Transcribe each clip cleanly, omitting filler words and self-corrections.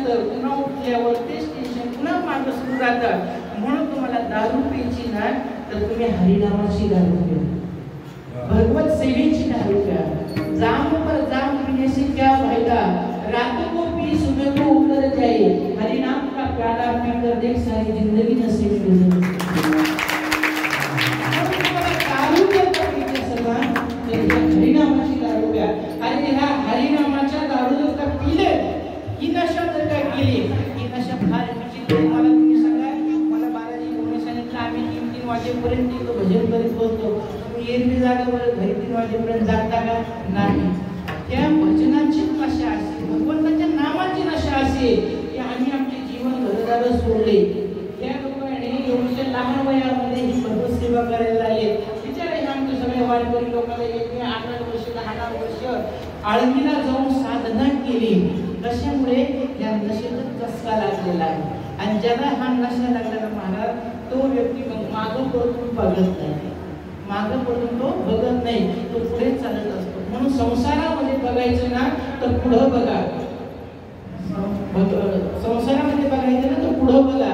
उठल्यानंतर पुन्हा उठल्यावर तेच टेन्शन पुन्हा मागं सुरू राहतं. म्हणून तुम्हाला दारू प्यायची ना तर तुम्ही हरिनामाची दारू प्या, भगवत सेवेची दारू प्या. जाम पर जाम पीने से क्या फायदा, रात को पी सुबह को उतर जाए, हरिनाम का प्याला पीकर देख सारी जिंदगी नसीब में हो. दारू प्यायचा हरिनामाची दारू प्या. आणि ह्या हरिनामाच्या दारू जर का पिले, ही नशा जर का केली, ही नशा फार विचित्र. मला तुम्ही सांगा, मला बालाजी कोणी सांगितलं आम्ही 3-3 वाजेपर्यंत इथं भजन करीत बसतो. तुम्ही एरवी जागा बरं घरी 3 वाजेपर्यंत जागता का? नाही. त्या भजनाची नशा असे, भगवंताच्या नामाची नशा असे की आम्ही आमचे जीवन घरदार सोडले. त्या लोकांनी एवढ्या लहान वयामध्ये ही भगवत सेवा करायला लागले. विचारायचे आमचे सगळे वारकरी लोकांना 8 वर्ष 10 वर्ष आळंदीला जाऊन साधना केली. कशामुळे? या नशेचा चस्का लागलेला आहे. आणि ज्याला हा नशा लागलेला महाराज, तो व्यक्ती मग मागं पडून बघत नाही, मागं पडून तो बघत नाही, तो पुढे चालत असतो. म्हणून संसारामध्ये बघायचं ना तर पुढं बघा, संसारामध्ये बघायचं ना तर पुढं बघा,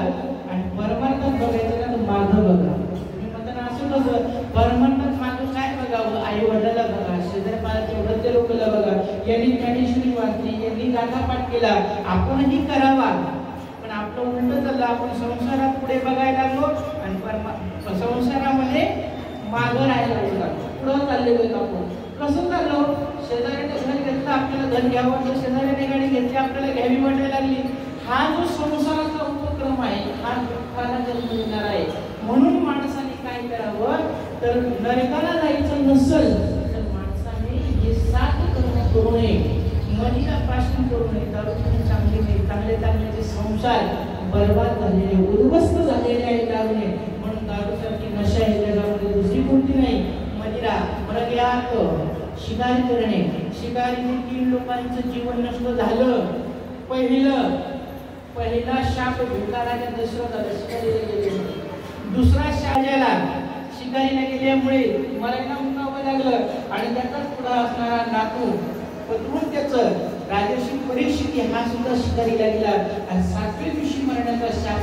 आणि परमार्थात बघायचं ना तर मागं बघा. मी म्हणताना असं कसं परमार्थात मागं काय बघावं? आई वडिलाला बघा, शेजारी पाजारच्या वृद्ध लोकांना बघा. यांनी ज्ञानेश्वरी वाचली, यांनी गाथा पाठ केला, आपणही करावा. पण आपलं उलट चाललं, आपण संसारात पुढे बघायला लागलो आणि संसारामध्ये मागं राहायला लागलो, पुढं चाललेलो आपण. कसं चाललो? शेजाऱ्याने घर घेतलं, आपल्याला घर घ्यावं वाटलं, शेजाऱ्याने गाडी घेतली, आपल्याला घ्यावी वाटायला लागली. हा जो संसाराचा उपक्रम आहे हा दुःखाला जन्म देणार आहे. म्हणून माणसाने काय करावं? तर नरकाला जायचं नसेल तर माणसाने हे 7 कर्म करू नये, मनीला पाशन करू नये, दारू चांगले नाही, चांगले चांगले संसार बर्बाद झालेले, उद्ध्वस्त झालेले आहेत दारूने. म्हणून दारूसारखी नशा आहे जगामध्ये दुसरी कोणती नाही. मदिरा, मरग्यात, शिकारी करणे. शिकारीने 3 लोकांचं जीवन नष्ट झालं. पहिला शाप भिकाराच्या दशरथाला शिकारीला गेले. दुसरा शाजाला शिकारीला गेल्यामुळे मरायला उठावं लागलं. आणि त्याचाच पुढा असणारा नातू पत्रून त्याचं राजर्षी परीक्षित हा सुद्धा शिकारीला गेला. आणि 7व्या दिवशी मरण्याचा शाप